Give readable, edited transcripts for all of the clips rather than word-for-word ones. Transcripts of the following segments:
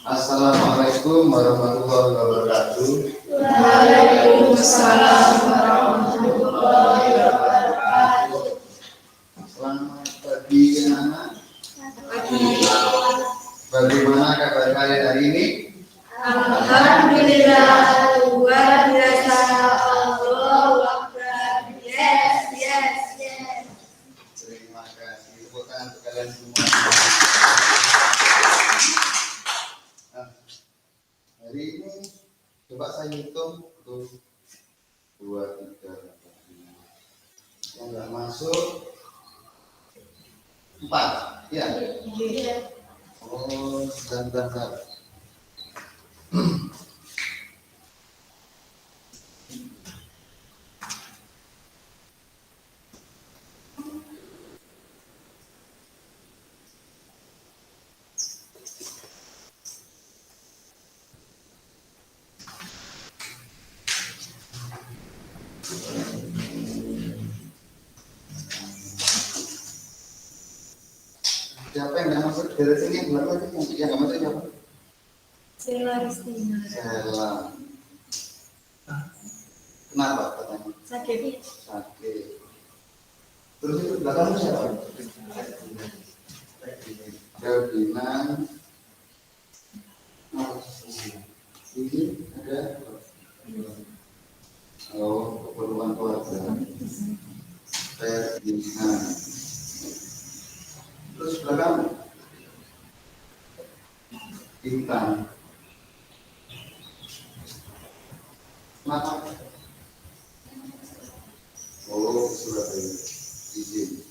Assalamualaikum warahmatullahi wabarakatuh. Waalaikumsalam warahmatullahi wabarakatuh. Selamat pagi anak. Bagaimana kabar kalian hari ini? Alhamdulillah, luar biasa. Allahu Akbar. Yes. Terima kasih. Tepuk tangan untuk kalian semua. Nah, hari ini coba saya hitung tuh 2, 3, 4, 5. Yang nggak masuk 4, ya? Oh, sebentar. Siapa yang nggak masuk dari sini? Yang nggak masuk siapa? Sela Ristina. Sela. Kenapa katanya? Sakit. Terus itu belakangnya siapa? Ferdinand. Ini ada. Oh, keperluan keluarga. Ferdinand. Terus belakang Intan. Kenapa? Oh, Surabaya. Izin.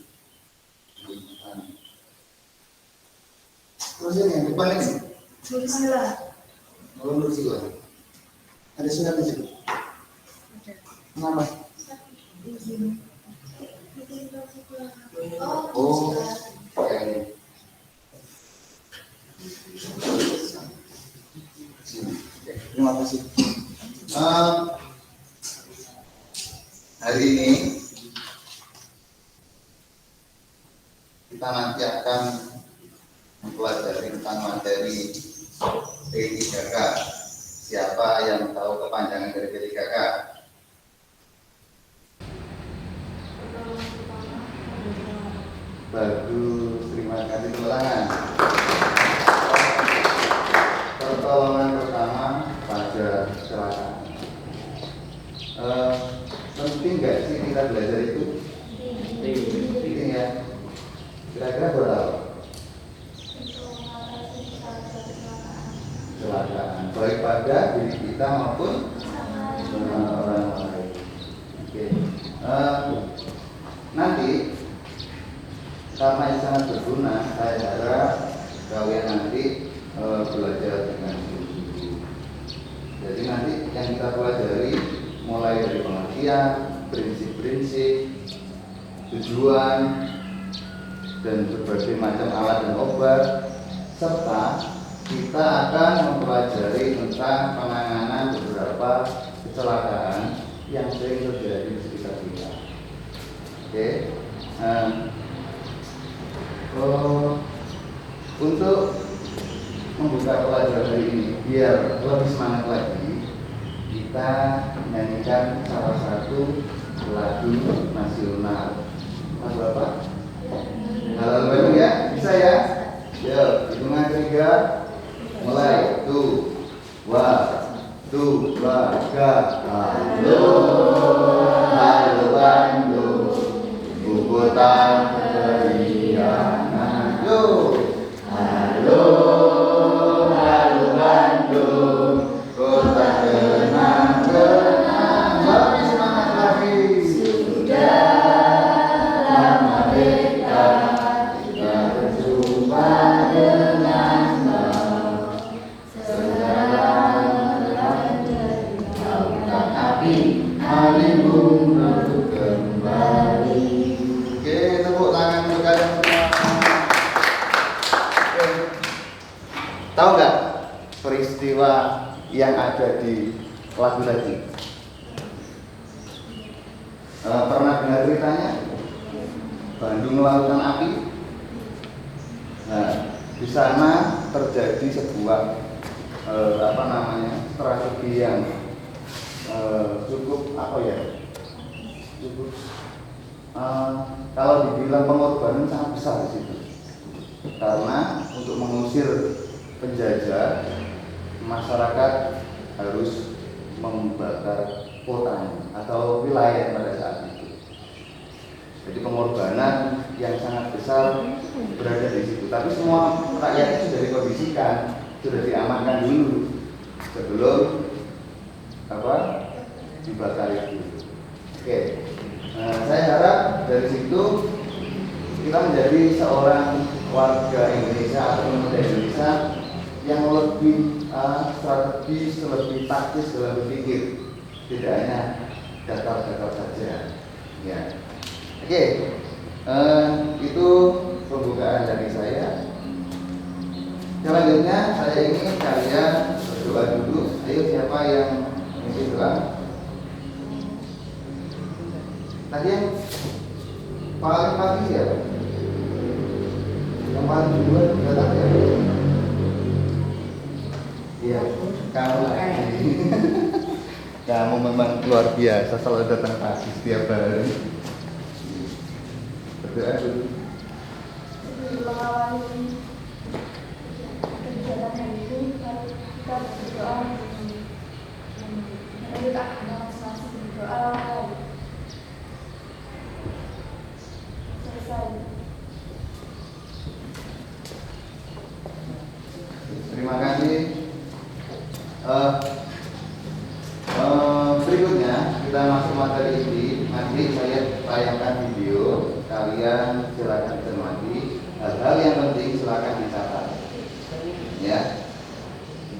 Intan. Terus ini yang depan ini? Nursila. Oh, Nursila. Ada surat di situ? Kenapa? Izin. Oh, kayak terima kasih. Hari ini kita nanti akan mempelajari tentang materi P3K. Siapa yang tahu kepanjangan dari P3K? Bagus, terima kasih. Ulangan. Pertolongan pertama pada kecelakaan. Penting nggak sih kita belajar itu? Penting ya. Kira-kira berapa? Kecelakaan, baik pada diri kita maupun orang lain. Oke. Nanti karena ini sangat berguna, saya harap kalian nanti belajar dengan sungguh-sungguh. Jadi nanti yang kita pelajari mulai dari pengertian, prinsip-prinsip, tujuan, dan berbagai macam alat dan obat, serta kita akan mempelajari tentang penanganan beberapa kecelakaan yang sering terjadi di sekitar kita. Oke. Untuk membuka pelajaran hari ini biar lebih semangat lagi, kita nyanyikan salah satu lagu nasional. Mas Bapak, halo Bandung ya, bisa ya? Yuk, hitungan 3, mulai. 2, 3. Halo Bandung, Bubutan Periangan. Yuk. Halo Bandung, kota kenang-kenang. Lebih semangat lagi. Sudah lama dekat kita berjumpa dengan kau. Sekarang dari lautan api, halimun untuk kembali. Oke, tepuk tangan untuk kalian semua. Tahu nggak peristiwa yang ada di lagu tadi? Pernah dengar ceritanya? Bandung Lautan Api. Nah, di sana terjadi sebuah strategi yang cukup cukup kalau dibilang pengorbanan sangat besar di situ, karena untuk mengusir penjajah masyarakat harus membakar kotanya atau wilayah pada saat itu. Jadi pengorbanan yang sangat besar berada di situ. Tapi semua rakyatnya sudah dikondisikan, sudah diamankan dulu sebelum dibakar itu. Oke. Nah, saya harap dari situ kita menjadi seorang warga Indonesia atau pemuda Indonesia yang lebih strategis, lebih taktis dalam berpikir, tidak hanya dakar-dakar saja. Ya. Oke. Itu pembukaan dari saya. Selanjutnya saya ingin kalian berdoa dulu. Ayo, siapa yang ingin doa? Tadi yang paling pagi siapa? Yang paling duluan datang ya? Iya, kamu lagi. Kamu memang luar biasa, selalu datang pagi setiap hari. Berdoa dulu. Mengawali kegiatan hari ini, kita berdoa menyertakan masing-masing berdoa. Selesai. Terima kasih. Berikutnya kita masuk materi inti. Nanti saya tayangkan video. Kalian silakan cermati. Hal-hal yang penting silakan dicatat. Ya.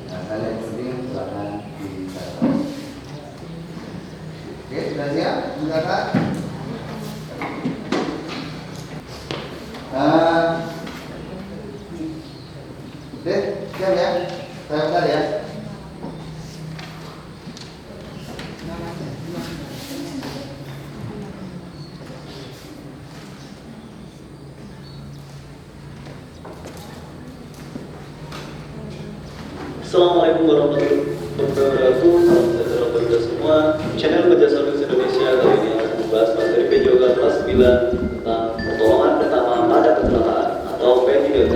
Hal-hal yang penting silakan dicatat. Oke, sudah siap mencatat? Oke, siap ya? Saya bentar ya. Assalamualaikum warahmatullahi wabarakatuh. Salam sejahtera bagi kita semua. Channel Kerja Service Indonesia kali ini akan membahas materi PJOK kelas 9 tentang pertolongan pertama pada kecelakaan atau P3K.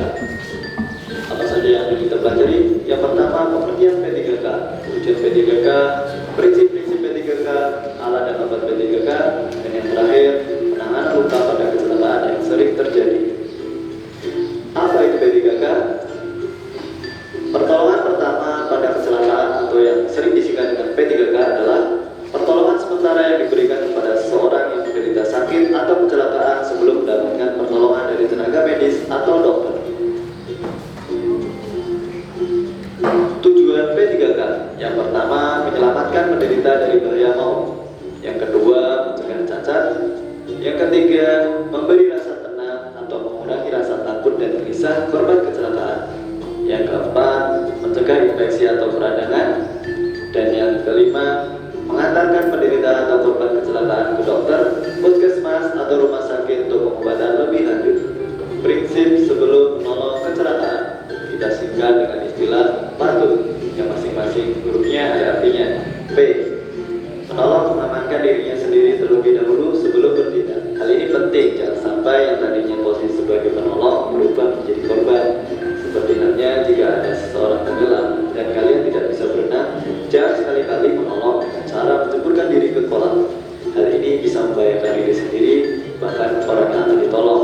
Apa saja yang kita pelajari? Yang pertama, pengertian P3K, tujuan P3K, prinsip-prinsip P3K, alat dan obat P3K, dan yang terakhir, penanganan luka pada kecelakaan yang sering terjadi. Apa itu P3K? Pertolongan pertama pada kecelakaan atau yang sering disingkat dengan P3K adalah pertolongan sementara yang diberikan kepada seseorang yang menderita sakit atau kecelakaan sebelum mendapatkan pertolongan dari tenaga medis atau dokter. Tujuan P3K yang pertama, menyelamatkan penderita dari bahaya maut. Yang kedua, mencegah cacat. Yang ketiga, memberi rasa tenang atau mengurangi rasa takut dan gelisah korban kecelakaan. Yang keempat, mencegah infeksi atau peradangan. Dan yang kelima, mengantarkan penderita atau korban kecelakaan ke dokter, puskesmas atau rumah sakit untuk pengobatan lebih lanjut. Prinsip sebelum menolong kecelakaan kita singkat dengan istilah PATU, yang masing-masing hurufnya ada artinya. P, menolong mengamankan dirinya sendiri terlebih dahulu sebelum bertindak. Hal ini penting, jangan sampai yang tadinya posisi sebagai penolong berubah menjadi korban. Seperti halnya jika ada seseorang tenggelam dan kalian tidak bisa berenang, jangan sekali-kali menolong dengan cara menjeburkan diri ke kolam. Hal ini bisa membahayakan diri sendiri, bahkan orang yang akan ditolong.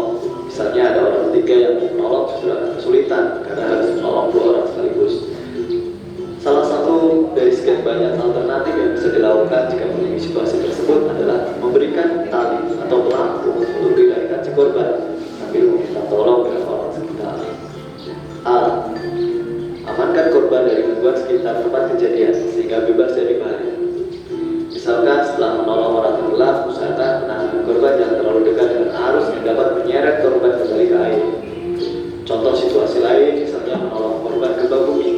Misalnya ada orang ketiga yang menolong sudah kesulitan karena harus menolong dua orang sekaligus. Salah satu dari sekian banyak alternatif yang bisa dilakukan jika mengalami situasi tersebut adalah memberikan tali atau pelampung untuk dilarikan si korban sambil meminta tolong dengan orang sekitar. A, amankan korban dari gangguan sekitar tempat kejadian sehingga bebas dari bahaya. Misalkan setelah menolong orang tenggelam, usahakan menahan korban jangan terlalu dekat dengan arus yang dapat menyeret korban kembali ke air. Contoh situasi lain, misalnya menolong korban gempa bumi,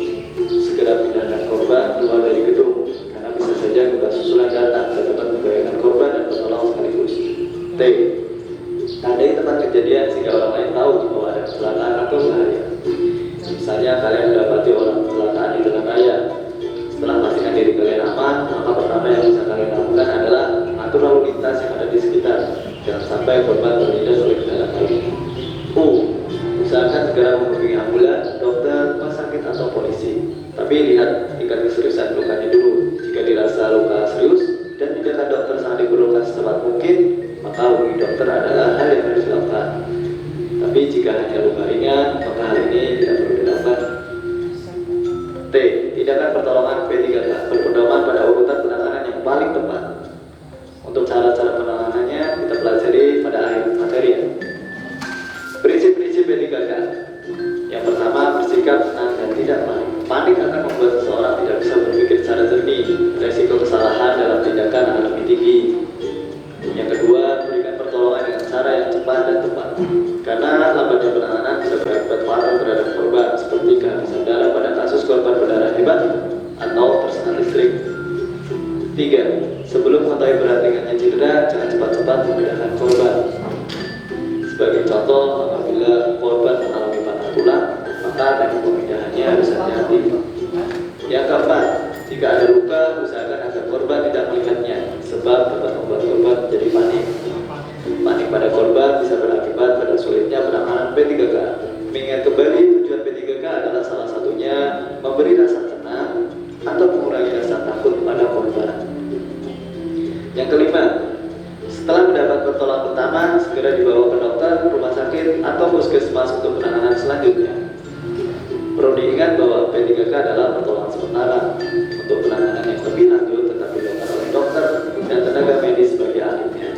segera pindahkan korban keluar dari gedung karena bisa saja gempa susulan datang dan dapat membahayakan korban dan penolong sekaligus. T, tandai tempat kejadian sehingga orang lain tahu bahwa ada kecelakaan atau bahaya. Misalnya kalian mendapati orang kecelakaan di tengah raya pertama yang bisa kalian lakukan adalah atur lalu lintas yang ada di sekitar. Jangan sampai korban terlindas oleh kendaraan lain. Usahakan segera menghubungi ambulans, dokter, rumah sakit atau polisi. Tapi lihat tingkat keseriusan lukanya dulu. Jika dirasa luka serius dan tindakan dokter sangat diperlukan secepat mungkin, maka hubungi dokter adalah hal yang harus dilakukan. Tapi jika hanya luka ringan, maka hal ini tidak perlu dilakukan. T. Tindakan pertolongan P3K berpedoman pada urutan penanganan yang paling tepat. Untuk cara-cara penanganannya kita pelajari pada akhir materi. Prinsip-prinsip P3K. Yang pertama, bersikap tenang dan tidak panik. Panik akan membuat seseorang tidak bisa berpikir secara jernih. Resiko kesalahan dalam tindakan akan lebih tinggi. Yang kedua, berikan pertolongan dengan cara yang cepat dan tepat. Karena lambatnya penanganan bisa berakibat fatal terhadap korban, seperti kehabisan darah pada kasus korban berdarah hebat atau tersengat listrik. 3. Sebelum mengetahui berat ringannya cedera, jangan cepat-cepat memindahkan korban. Sebagai contoh, apabila korban mengalami patah tulang, maka teknik pemindahannya harus hati-hati. Yang keempat, jika ada luka, usahakan agar korban tidak melihatnya, sebab dapat membuat korban menjadi panik. Panik pada korban bisa berakibat pada sulitnya penanganan P3K. Mengingat kembali, tujuan P3K adalah salah satunya memberi rasa tenang atau mengurangi rasa takut pada korban. Yang kelima, setelah mendapat pertolongan pertama, segera dibawa ke dokter, rumah sakit, atau puskesmas untuk penanganan selanjutnya. Perlu diingat bahwa P3K adalah pertolongan sementara. Untuk penanganan yang lebih lanjut tetap dilakukan oleh dokter dan tenaga medis sebagai ahlinya.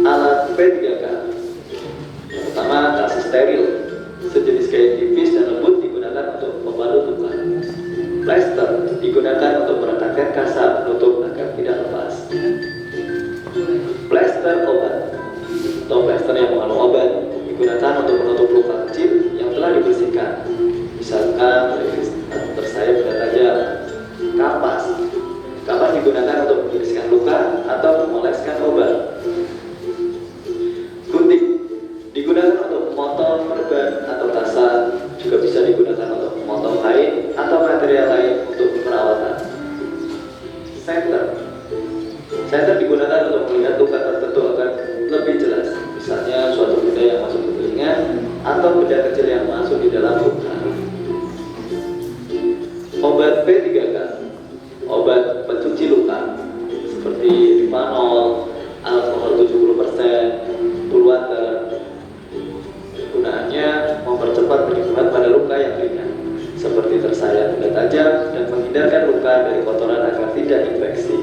Alat P3K. Yang pertama, kasus steril. Sejenis kain tipis dan lembut digunakan untuk membalut luka. Plester digunakan untuk merekatkan kasa penutup agar tidak lepas. Plester obat atau plester yang mengandung obat digunakan untuk menutup luka kecil yang telah dibersihkan. Misalkan tersayat benda tajam. Kapas digunakan untuk membersihkan luka atau memoleskan obat. Gunting digunakan untuk memotong perban atau tasan, juga bisa digunakan untuk memotong kain atau material lain untuk perawatan. Senter digunakan untuk melihat luka tertentu agar lebih jelas, misalnya suatu benda yang masuk ke telinga atau benda kecil yang masuk di dalam luka. Obat P3K, obat pencuci luka seperti Rivanol, alkohol 70%, Pulwater. Gunaannya mempercepat penyembuhan pada luka yang ringan, seperti tersayat benda tajam, dan menghindarkan luka dari kotoran agar tidak infeksi.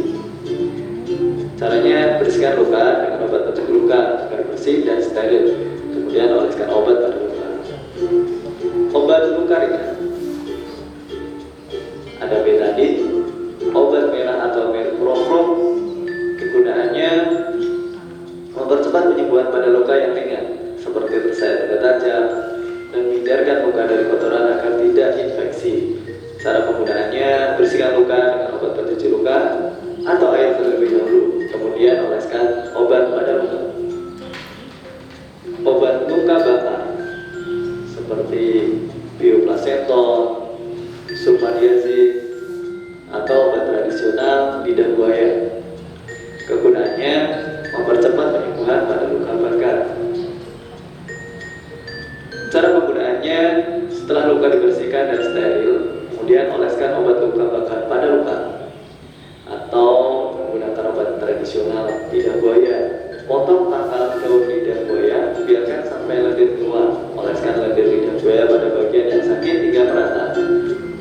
Caranya, bersihkan luka dengan obat pencuci luka agar bersih dan steril. Kemudian oleskan obat pada luka. Obat luka ringan. Ada betadine, obat merah atau mercurochrome. Kegunaannya mempercepat penyembuhan pada luka yang ringan, seperti tersayat benda tajam, dan menghindarkan luka dari kotoran agar tidak infeksi. Cara penggunaannya, bersihkan luka dengan obat pencuci luka atau air terlebih dahulu, kemudian oleskan obat pada luka. Obat luka bakar seperti bioplacental, sulfadiazid, atau obat tradisional lidah buaya. Kegunaannya mempercepat penyembuhan pada luka bakar. Cara penggunaannya, setelah luka dibersihkan dan steril, kemudian oleskan obat luka bakar pada luka, atau menggunakan obat tradisional lidah buaya. Potong pangkal daun lidah buaya, biarkan sampai lendir keluar. Oleskan lendir lidah buaya pada bagian yang sakit hingga merata.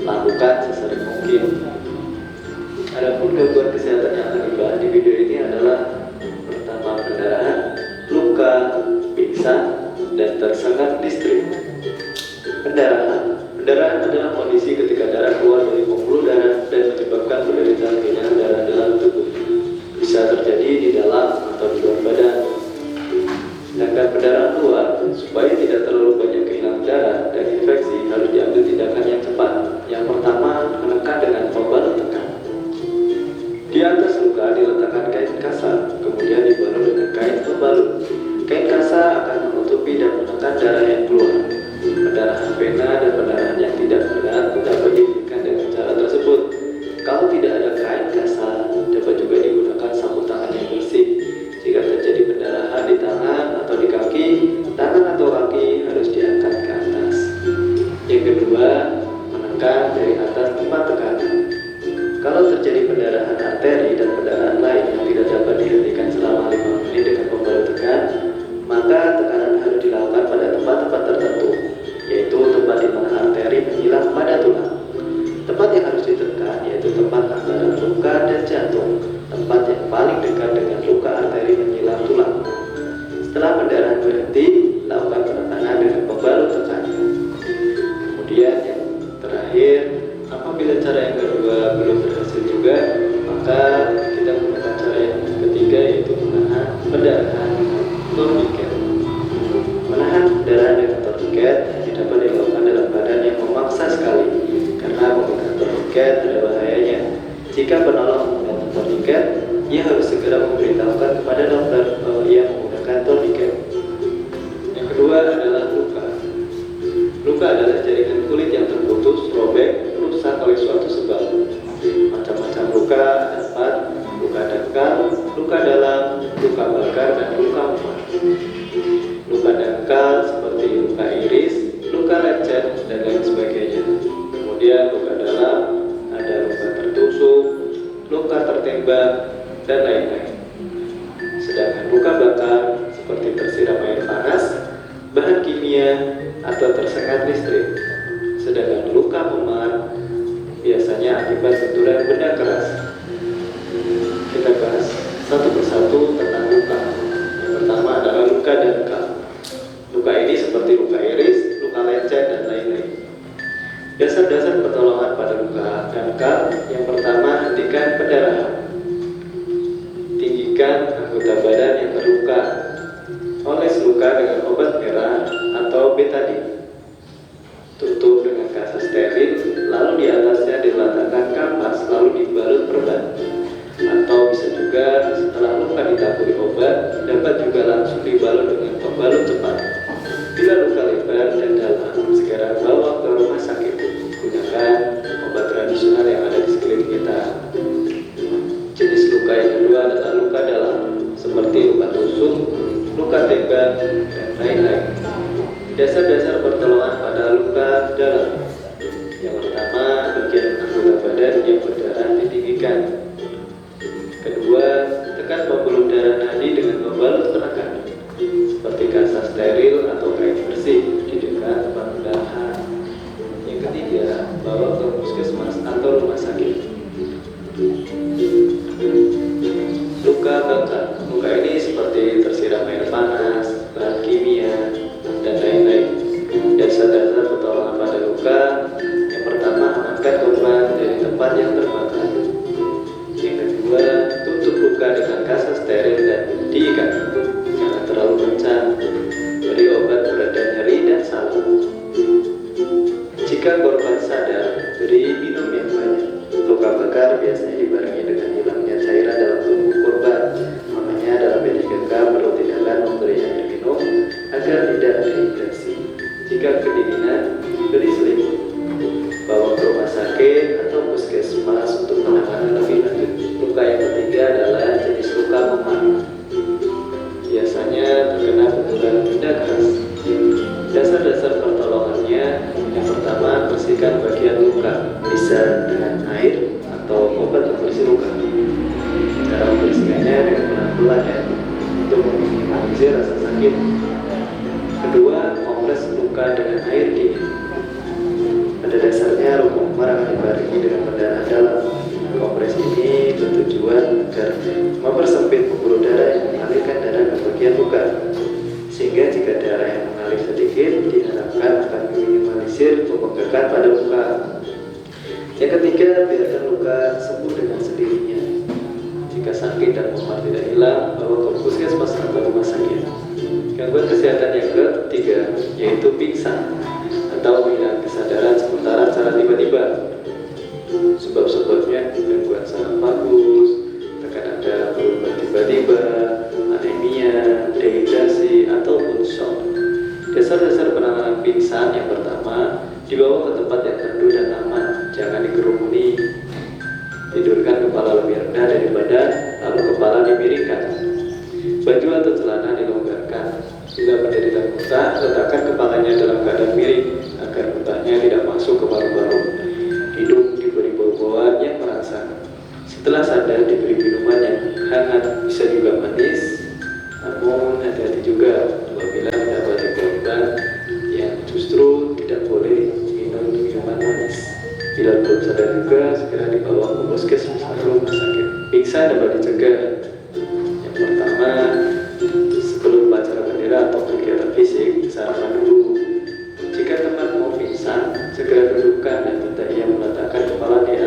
Lakukan sesering mungkin. Adapun gangguan kesehatan yang akan dibahas di video ini adalah pertama, pendarahan, luka, pingsan, dan tersengat listrik. Pendarahan adalah kondisi ketika darah keluar dari pembuluh darah dan menyebabkan penderitaan kelainan darah dalam tubuh. Bisa terjadi di dalam atau di luar badan. Sedangkan pendarahan luar, supaya tidak terlalu banyak kehilangan darah dan infeksi, harus diambil tindakan yang cepat. Yang pertama, menekan dengan pembalut tekan. Di atas luka diletakkan kain kasa, kemudian dibalut dengan kain pembalut. Kain kasa akan menutupi dan menekan darah yang keluar. Pendarahan vena dan pendarahan yang tidak berat dapat dihentikan dengan cara tersebut. Kalau tidak kemudian cara yang kedua belum berhasil juga, maka kita menggunakan cara yang ketiga, yaitu menahan pendarahan torniket. Menahan pendarahan dengan torniket tidak dapat dilakukan dalam keadaan yang memaksa sekali, karena menggunakan torniket ada bahayanya. Jika penolong menggunakan torniket, ia harus segera memberitahukan kepada dokter bahwa ia menggunakan torniket. Yang kedua adalah luka. Luka adalah jaringan kulit yang terputus, robek, rusak oleh suatu sebab. Macam-macam luka dapat luka dangkal, luka dalam, luka bakar, dan luka memar. Luka dangkal seperti luka iris, luka lecet, dan lain sebagainya. Kemudian luka dalam ada luka tertusuk, luka tertembak, dan lain-lain. Sedangkan luka bakar seperti tersiram air panas, bahan kimia, atau tersengat listrik. Sedangkan luka memar biasanya akibat benturan benda keras. Kita bahas satu persatu tentang luka. Yang pertama adalah luka dangkal. Luka ini seperti luka iris, luka lecet, dan lain-lain. Dasar-dasar pertolongan pada luka dangkal: yang pertama, hentikan pendarahan. Tinggikan anggota badan yang terluka. Oles luka dengan obat merah atau betadine. Tutup dengan kaca steril, lalu di atasnya diletakkan kapas, lalu dibalut perban. Atau bisa juga setelah luka ditaburi obat, dapat juga langsung dibalut dengan pembalut cepat. Bila luka lebar dan dalam, segera bawa ke rumah sakit. Gunakan obat tradisional yang ada di sekeliling kita. Jenis luka yang kedua adalah luka dalam, seperti luka tusuk, luka tembak, dan lain-lain. Dasar-dasar pertolongan pada luka dalam: yang pertama, bagian anggota badan yang berdarah ditinggikan. Kedua, tekan pembuluh darah nadi dengan membalut penekanan, seperti kaca steril atau kain bersih di dekat tempat pendarahan. Yang ketiga, bawa ke puskesmas atau rumah sakit. Luka bakar. Luka ini seperti tersiram air panas, bahan kimia, dan lain-lain. Dasar-dasar pertolongan pada luka: yang pertama, angkat korban dari tempat yang terbakar. Yang kedua, tutup luka dengan kaca steril dan diikat. Jangan terlalu kencang. Beri obat pereda nyeri dan salep. Jika korban sadar, beri minum yang banyak. Luka bakar biasanya dibarengi dengan hilangnya cairan dalam tubuh korban. Makanya dalam B3K perlu tindakan memberi air minum agar tidak dehidrasi. Jika kedinginan, beri selimut. Bawa ke rumah sakit atau puskesmas untuk penanganan lebih lanjut. Luka yang ketiga adalah jenis luka memar. Biasanya terkena benturan benda keras. Dasar-dasar pertolongannya: yang pertama, bersihkan bagian luka, bisa dengan air atau obat pembersih luka. Cara membersihkannya dengan pelan-pelan ya, untuk meminimalisir rasa sakit. Kedua, kompres luka dengan air dingin. Pada dasarnya luka memar akan dibarengi dengan pendarahan dalam. Kompres ini bertujuan agar mempersempit pembuluh darah yang mengalirkan darah ke bagian luka, sehingga jika darah yang mengalir sedikit diharapkan akan meminimalisir pembengkakan pada luka. Yang ketiga, biarkan luka sembuh dengan sendirinya. Jika sakit dan memar tidak hilang, bawa ke puskesmas atau rumah sakit. Gangguan kesehatan yang ketiga yaitu pingsan atau hilang kesadaran sementara secara tiba-tiba. Sebab-sebabnya gangguan saraf bagus, tekanan darah berubah tiba-tiba, anemia, dehidrasi, ataupun shock. Dasar-dasar penanganan pingsan: yang pertama, dibawa ke tempat yang teduh dan aman, jangan dikerumuni. Tidurkan kepala lebih rendah dari badan, lalu kepala dimiringkan. Baju atau celana dilonggarkan. Bila menderita muntah, letakkan kepalanya dalam keadaan miring agar muntahnya tidak masuk ke paru-paru. Hidung diberi bau-bauan yang merangsang. Setelah sadar, diberi minuman yang hangat, bisa juga manis. Namun hati-hati juga apabila mendapati korban yang justru tidak boleh minum minuman manis. Bila belum sadar juga, segera dibawa ke puskesmas atau rumah sakit. Pingsan dapat dicegah. Yang pertama, sebelum upacara bendera atau kegiatan fisik, sarapan dulu. Jika teman mau pingsan, segera dudukkan dan minta ia meletakkan kepala di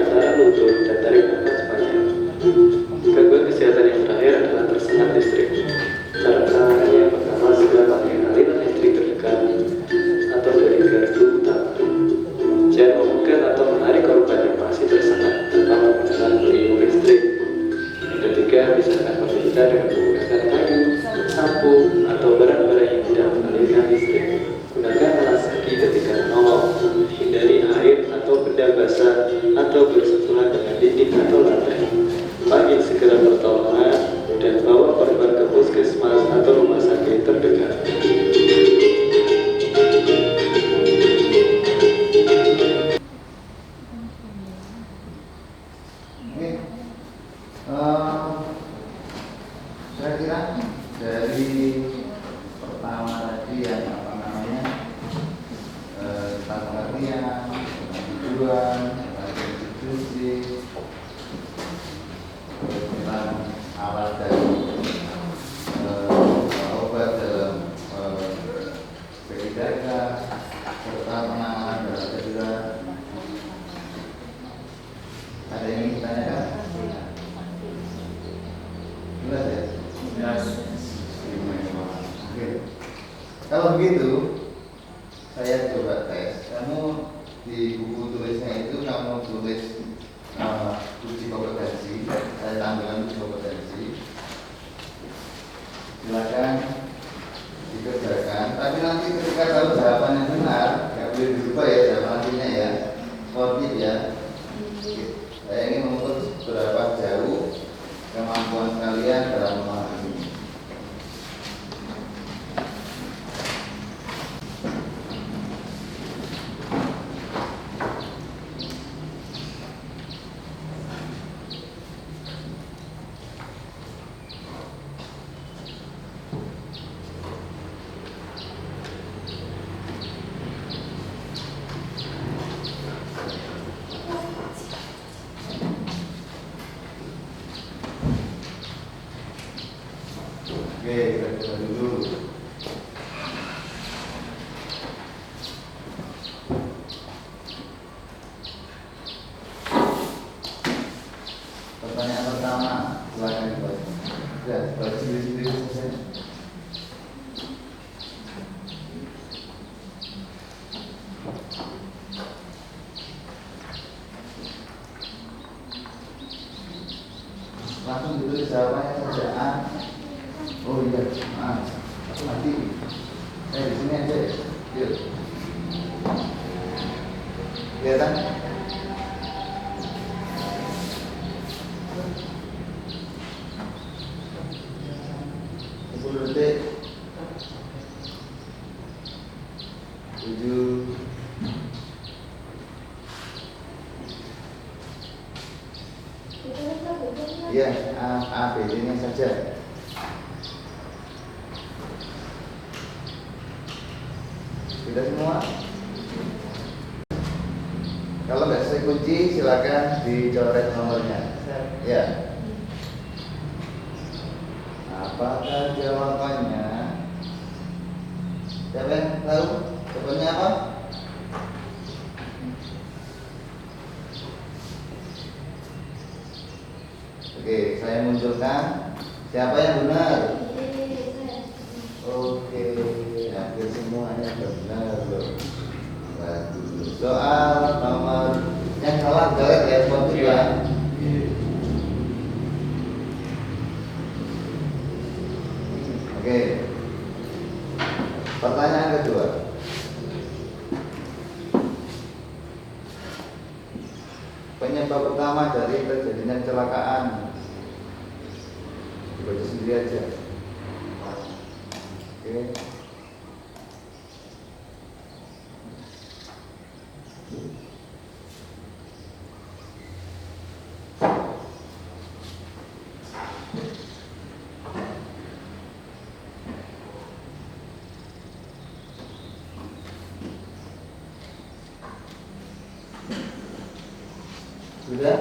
kecanduan, tentang prostitusi, tentang alat dan obat dalam PIDK, serta penanganan dalam cedera. Ada yang ingin ditanyakan? Jelas ya? Jelas. Oke. Kalau begitu, saya coba tes. Kamu di buku tulisnya itu kamu tulis uji kompetensi. Saya tampilkan uji kompetensi. Silakan dikerjakan. Tapi nanti ketika tahu jawaban yang benar, nggak boleh dirubah ya jawaban nantinya ya. Sportif ya. Saya ingin mengukur seberapa jauh kemampuan kalian dalam memahami. Oke, kita coba dulu. Pertanyaan pertama, silakan dibaca. Ya, baca sendiri-sendiri saja. Langsung ditulis jawabannya saja. Oh iya, aku mati. Di sini aja ya. Yuk. Kelihatan? 10 detik. 7. Iya, A, B, D-nya saja. Sudah semua? Kalau nggak saya kunci, silakan dicoret nomornya. Ya. Apakah jawabannya? Siapa yang tahu? Jawabannya apa? Oke, saya munculkan. Siapa yang benar? Oke, hampir semuanya benar loh. Bagus. Soal nomor yang salah coret ya, sportif ya. Oke. Pertanyaan kedua. Penyebab utama dari terjadinya kecelakaan. Dibaca sendiri aja. Oke. Sudah?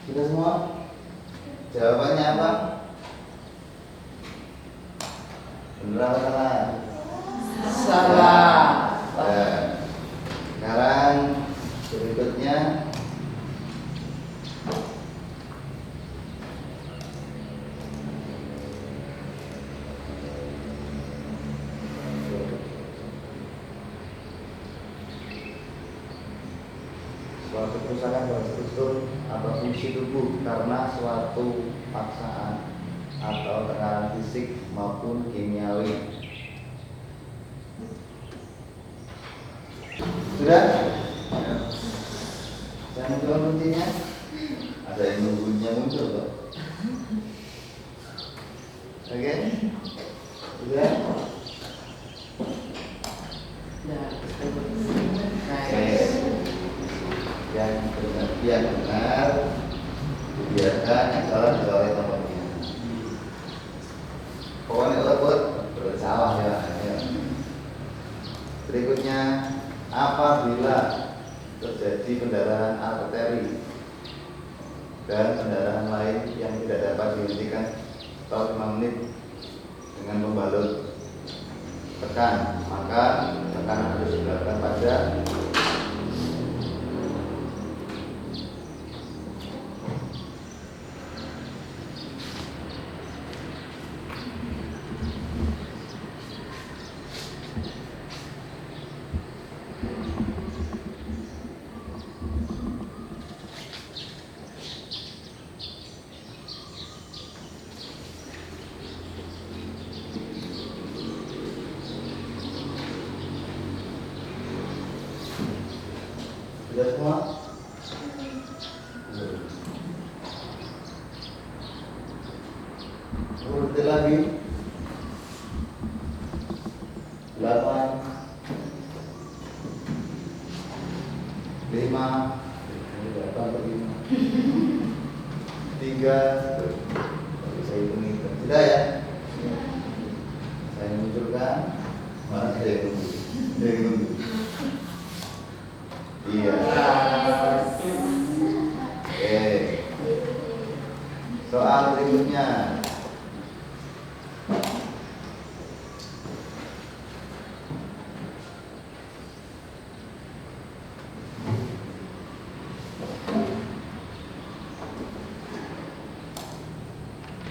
Sudah semua? Jawabannya apa? Benar atau salah? Salah. Nah, sekarang berikutnya suatu kerusakan pada struktur atau fungsi tubuh karena suatu paksaan atau tekanan fisik maupun kimiawi. Sudah? Saya munculkan kuncinya. Ada yang nunggunya muncul kok. Oke? Sudah? Yang benar dibiarkan, yang salah dicoret nomornya. apabila terjadi pendarahan arteri dan pendarahan lain yang tidak dapat dihentikan selama 5 menit dengan membalut tekan, maka tekanan harus dilakukan pada sudah semua? Urut lagi 8 5 3 saya hitung tidak ya? Saya munculkan mana saya tunggu. Iya. Oke. Soal berikutnya.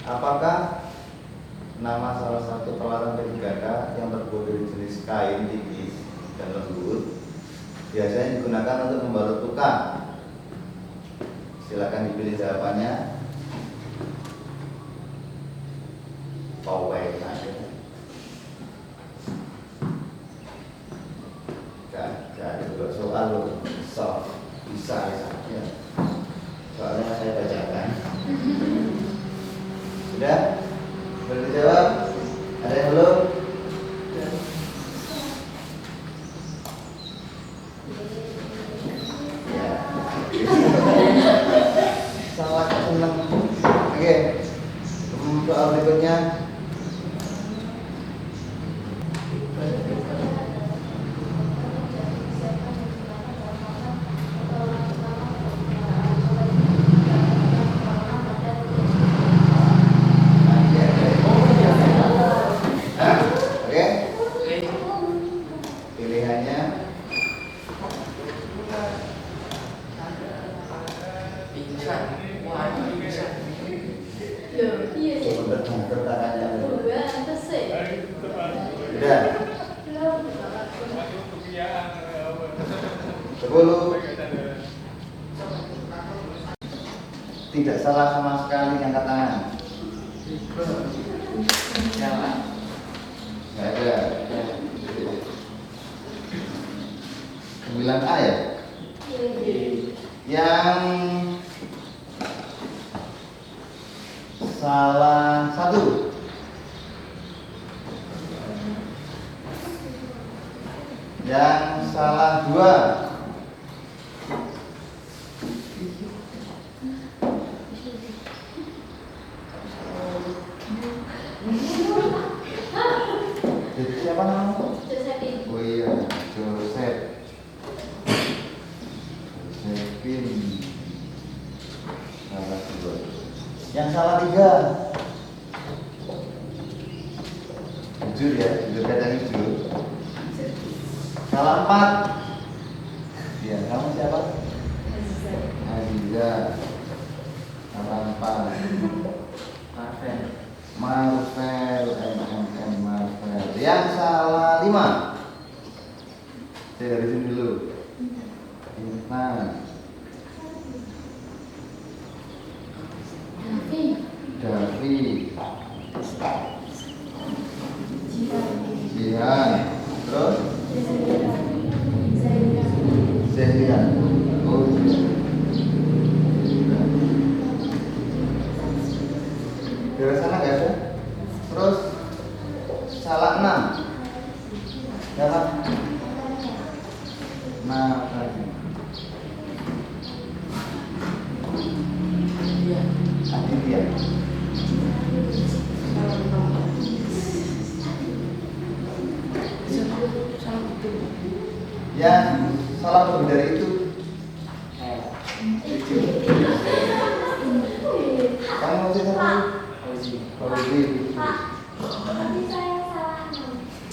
Apakah nama salah satu peralatan P3K yang terbuat dari jenis kain tipis dan lembut biasanya digunakan untuk membalut tukang? Silakan dipilih jawabannya. Powek aja. Gak ada juga soal loh. Bisa ya. Soalnya saya bacakan. Sudah? Boleh dijawab? Ada yang belum? Sangat senang. Oke. Soal berikutnya. Pilihannya sudah 10. Tidak salah sama sekali, angkat tangan. Nggak ada. 9A ya? Yang salah 1. Yang salah 2. Siapa namanya? Oh iya, Josephine. Salah 2. Yang salah 3. Jujur ya, jujur kadang jujur. Salah 4. Iya, kamu siapa? Aziza. Salah 4. Marvel, Marvel. Yang salah 5. Saya dari sini dulu. Intan. Davi. Jihan. Terus? Zehrian. Oh, dari sana nggak ada. Terus salah 6. Siapa? Nah, Aditya. Yang Tolong lebih dari itu. Kamu sih apa? Fauzi.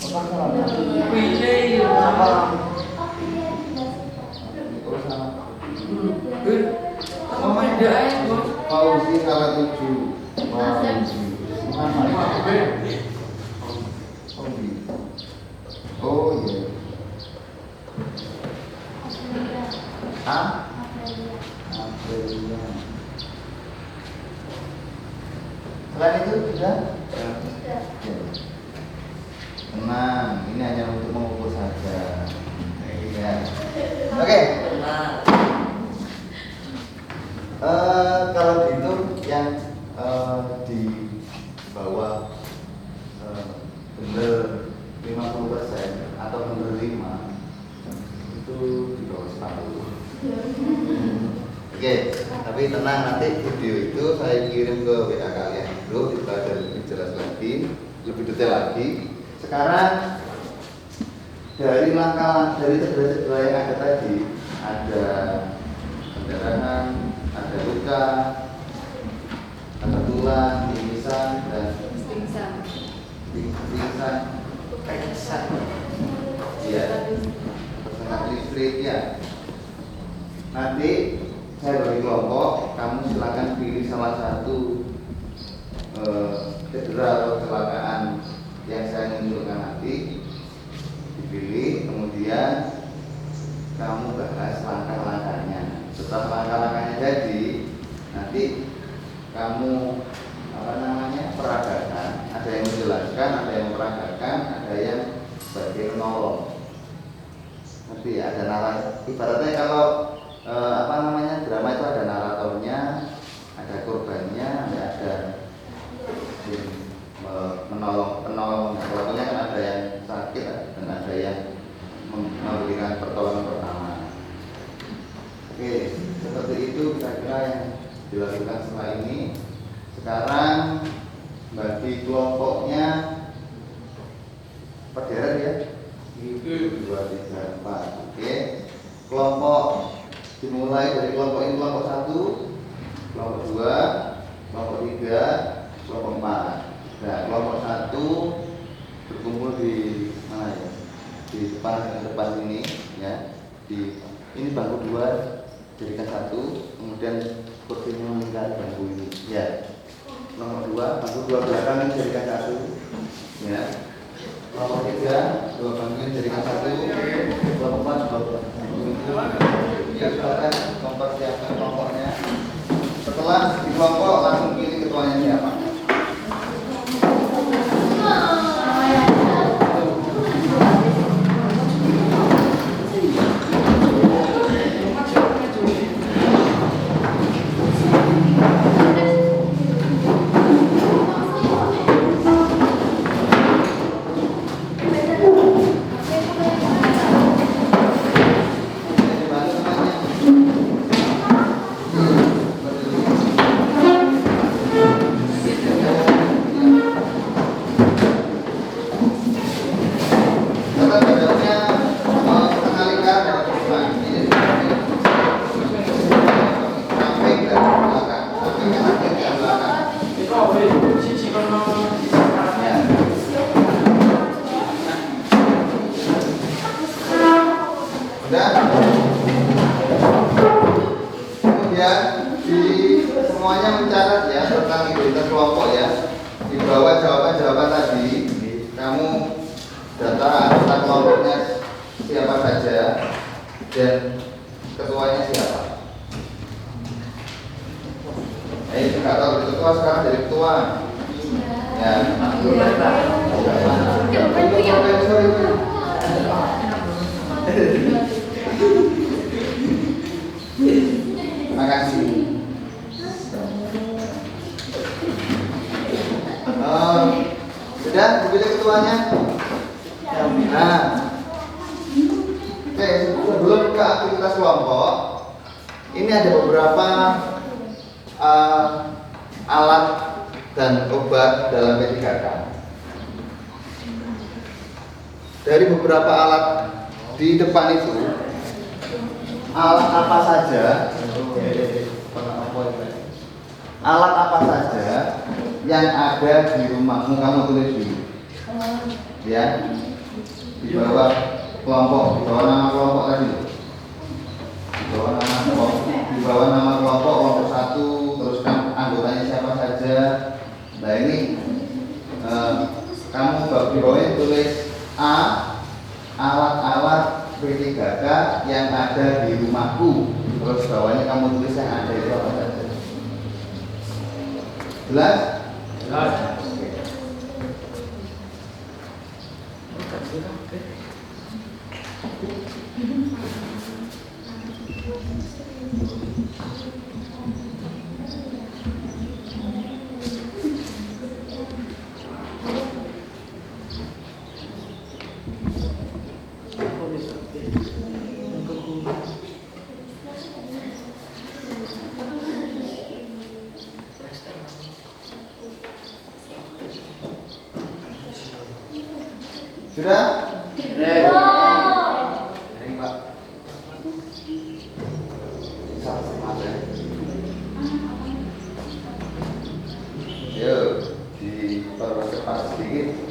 Apa salah? Pilih Apa? Mama dia Fauzi salah 7. Fauzi. Oh iya. Ah? Aprilia. Selain itu sudah? Ya. Tenang, ini hanya untuk mengukur saja. Ya. Oke. Kalau dihitung yang di bawah bener 50% atau bener 5 itu di bawah 10. Oke, tapi tenang, nanti video itu saya kirim ke WA kalian dulu, kita ada lebih jelas lagi, lebih detail lagi. Sekarang dari cedera yang ada tadi, ada pendarahan, ada luka, ada tulang, pingsan, dan pingsan. Iya. Tersengat listrik ya. Nanti saya bagi kelompok, kamu silakan pilih salah satu cedera atau kecelakaan yang saya munculkan nanti, dipilih, kemudian kamu bahas langkah-langkahnya. Setelah langkah-langkahnya jadi, nanti kamu peragakan. Ada yang menjelaskan, ada yang memperagakan, ada yang sebagai penolong. Nanti ada narasi. Ibaratnya kalau drama itu ada naratornya, ada korbannya, ada penolong. Pelakunya kan ada yang sakit dan ada yang memberikan pertolongan pertama. Oke, seperti itu kira-kira yang dilakukan setelah ini. Sekarang bagi kelompoknya perderet ya. 1, 2, 3, 4. Oke. Kelompok dimulai dari kelompok ini, kelompok 1, kelompok 2, kelompok 3, kelompok 4. Nah, kelompok 1 berkumpul di mana ya? Di depan sini ya. Ini bangku 2 jadikan 1, kemudian kursinya melingkari bangku ini ya. Kelompok 2, bangku 2 belakang ini jadikan 1 ya. Kelompok 3, 2 bangku ini jadikan 1. Kelompok 4, 2 bangku ya, silakan mempersiapkan kelompoknya. Setelah di kelompok langsung pilih ketuanya siapa. Semuanya mencatat ya tentang identitas kelompok ya. Di bawah jawaban-jawaban tadi, kamu data anggota kelompoknya siapa saja dan ketuanya siapa. Itu nggak tahu itu ketua, sekarang jadi ketua. Ya. Terima kasih. Sudah dipilih ketuanya? Nah, oke, sebelum ke aktivitas kelompok, ini ada beberapa alat dan obat dalam P3K. Dari beberapa alat di depan itu, alat apa saja yang ada di rumahmu, kamu tulis dulu ya, di bawah kelompok, di bawah nama kelompok tadi, di bawah nama kelompok, kelompok 1, terus kan anggotanya siapa saja. Nah ini kamu di bawahnya tulis A, alat-alat P3K yang ada di rumahku, terus bawahnya kamu tulis yang ada itu apa saja. Jelas? Jelas. Sudah? Ini Pak. Sama ya. Yuk, dipercepat sedikit.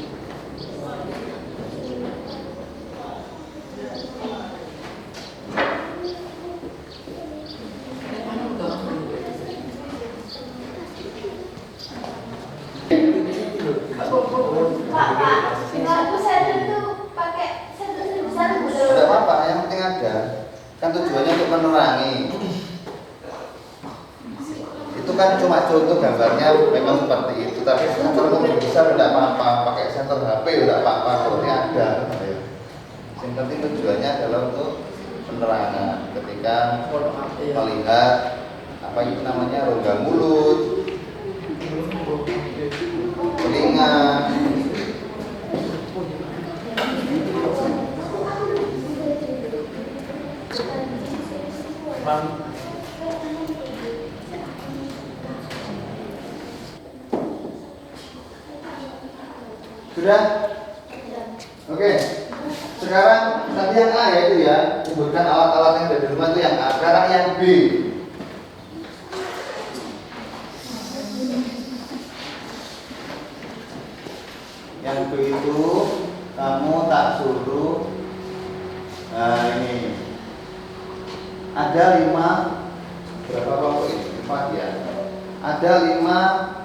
Tidak apa-apa, yang penting ada. Kan tujuannya untuk menerangi. Itu kan cuma contoh gambarnya memang seperti itu. Tapi kalau kamu bisa tidak apa-apa, pakai sensor HP tidak apa-apa, soalnya ada. Yang penting tujuannya adalah untuk penerangan. Ketika melihat apa itu namanya rongga mulut, telinga. Sudah? Oke. Sekarang tadi yang A ya itu ya, sebutkan alat-alat yang ada di rumah itu yang A. Sekarang yang B. Yang B itu kamu tak suruh. Nah ini ada 5, berapa kelompok ini? 4 ya. Ada 5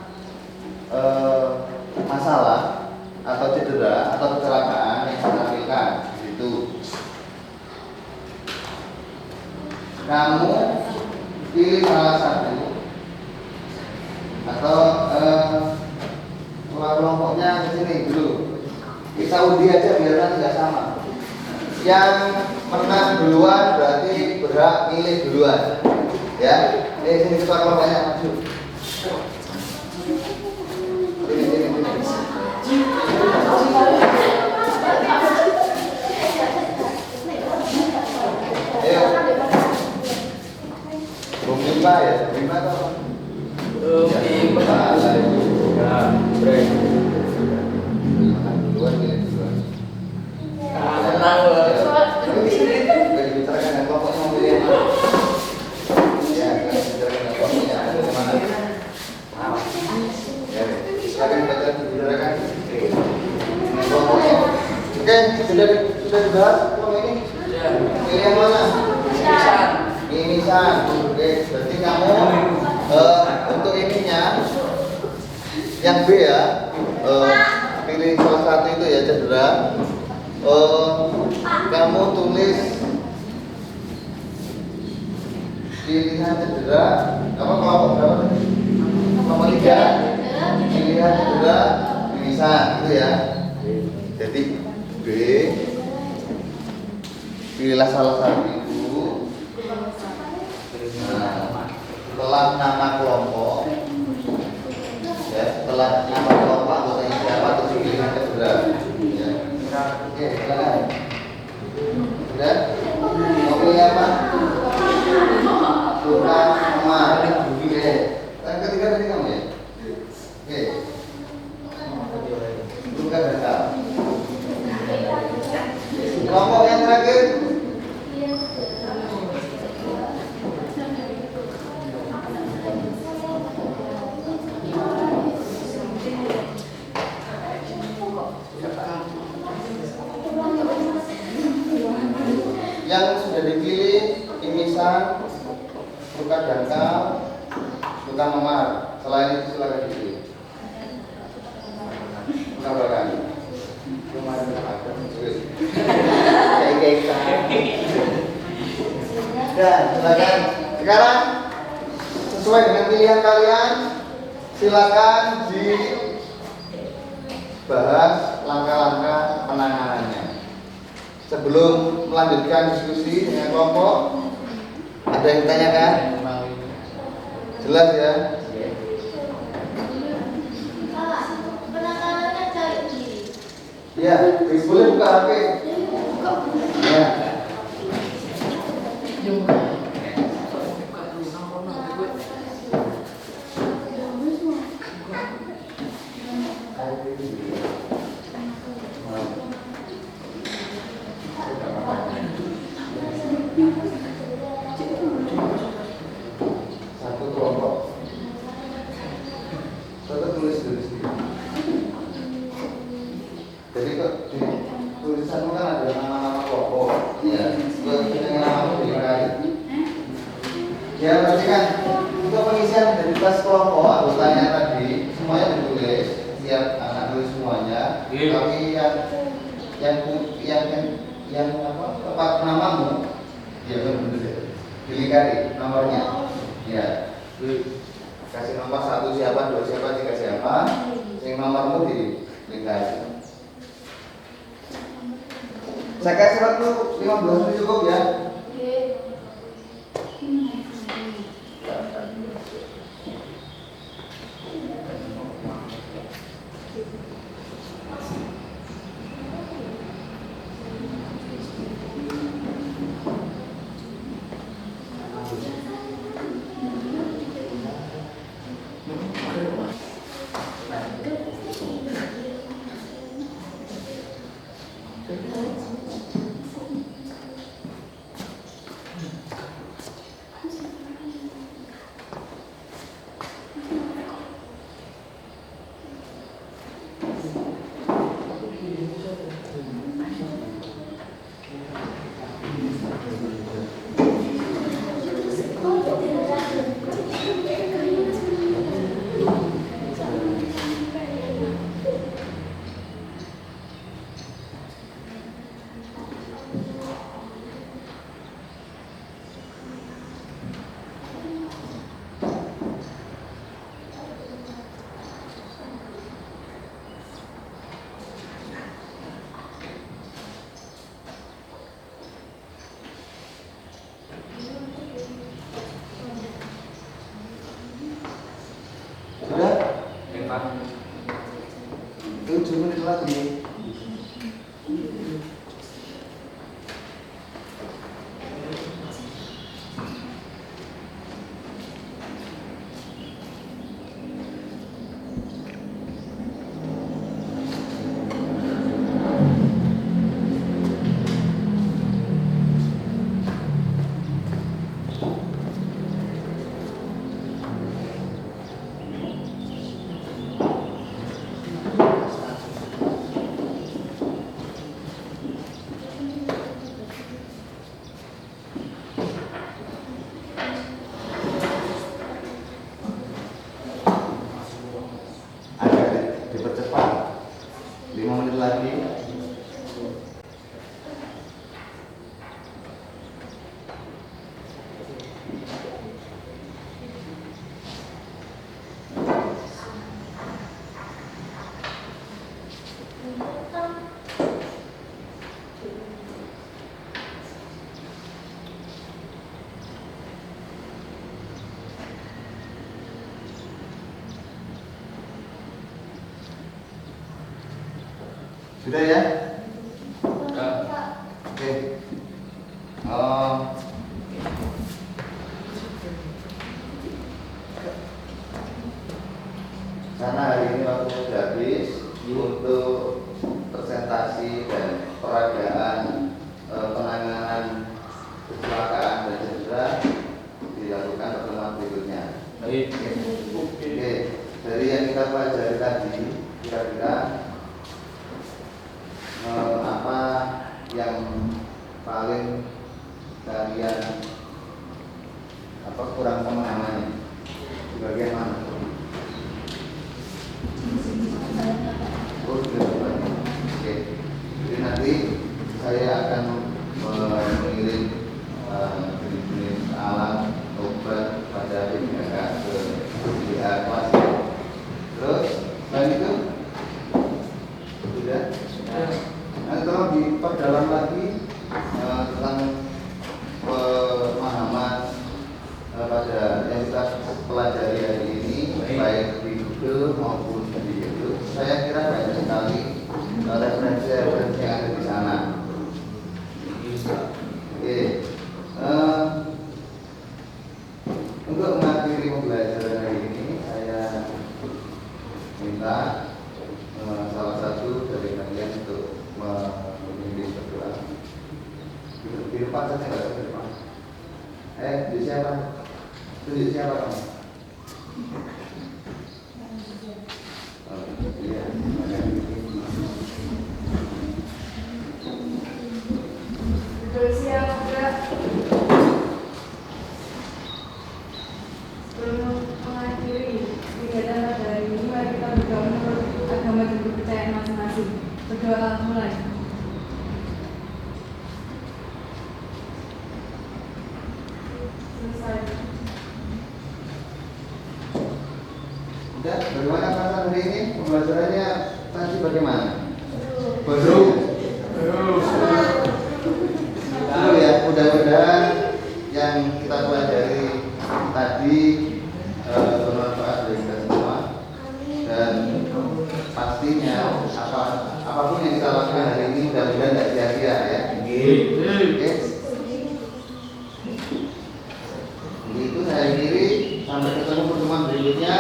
masalah atau cedera atau kecelakaan yang ditampilkan di situ. Kamu pilih salah satu atau kelompoknya ke sini dulu. Kita undi aja biar nanti nggak sama. Yang menang duluan berarti berhak milih duluan. Ya, sini kita kelompoknya maju. Ini. Ayo. Bung Bimba ya, Bimba atau? Bimba. Ya, break. Duluan pilih duluan. Tenang loh. Bicarakan dengan kelompoknya mau pilih apa? Ya, bicarakan dengan kelompoknya ada mana? Ya, silakan baca bicarakan. Kelompoknya. Oke, sudah dibahas kelompok ini? Pilih yang mana? Mimisan. Oke, berarti kamu untuk ininya yang B ya, pilih salah satu itu ya cedera. Kamu tulis pilihan cedera apa kelompok berapa tadi? Nomor 3 pilihan cedera mimisan gitu ya. Jadi B, pilihlah salah satu itu. Nah, setelah nama kelompok ya, setelah nama kelompok anggotanya siapa terus pilihan cedera ya. Oke, silakan. Sudah? Mau pilih apa? Bukan emas. Oke. Yang ketiga tadi kamu ya? Oke. Bukan dasar. Kelompok yang terakhir tabrakan. Kemarin tabrakan. Kayak dan silakan sekarang sesuai dengan pilihan kalian silakan dibahas langkah-langkah penanganannya. Sebelum melanjutkan diskusi dengan kelompok, ada yang ditanyakan? Jelas ya? Penanganannya cari diri. Ya, boleh buka HP. Ya. Satu kelompok. Tetap tulis dulu sendiri. Jadi di tulisanmu kan ada nama-nama kelompok. Iya. Dengan nama dilihat. Ya perhatikan untuk pengisian identitas kelompok anggotanya tadi semuanya ditulis. Siap anak tulis semuanya. Tapi yang apa tempat namamu ya benar ya. Dilingkari nomornya. Ya. Kasih nomor 1 siapa, 2 siapa, 3 siapa. Yang nomormu dilingkari. Saya kasih waktu 15 menit cukup ya. Sudah? 7 menit lagi. Dipercepat 5 menit lagi. Sudah ya? Oke. Karena hari ini waktu sudah habis untuk presentasi dan peragaan penanganan kecelakaan dan cedera dilakukan pertemuan berikutnya. Oke. Dari yang kita pelajari tadi, kira-kira apa yang paling kalian kurang pemahamannya di bagian mana? diperdalam lagi tentang pemahaman pada yang kita pelajari hari ini, baik di Google maupun di YouTube. Saya kira banyak sekali referensi-referensi yang ada di sana. Oke, untuk mengakhiri pembelajaran hari ini, saya minta salah satu dari kalian untuk memimpin berdoa. Di depan saja, nggak di depan. Di siapa? Tunjuk siapa kamu? Iya. Bersiap gerak. Sebelum mengakhiri kegiatan pada hari ini, mari kita berdoa menurut agama dan kepercayaan masing-masing. Berdoa mulai. Selesai. Udah, bagaimana perasaan hari ini? Pembelajarannya tadi bagaimana? Seru. Seru ya, mudah-mudahan yang kita pelajari tadi bermanfaat bagi kita semua, dan pastinya apapun yang kita lakukan hari ini mudah-mudahan tidak sia-sia ya. Oke. Itu saya akhiri, sampai ketemu pertemuan berikutnya.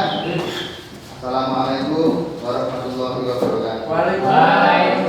Assalamualaikum warahmatullahi wabarakatuh. Waalaikumsalam.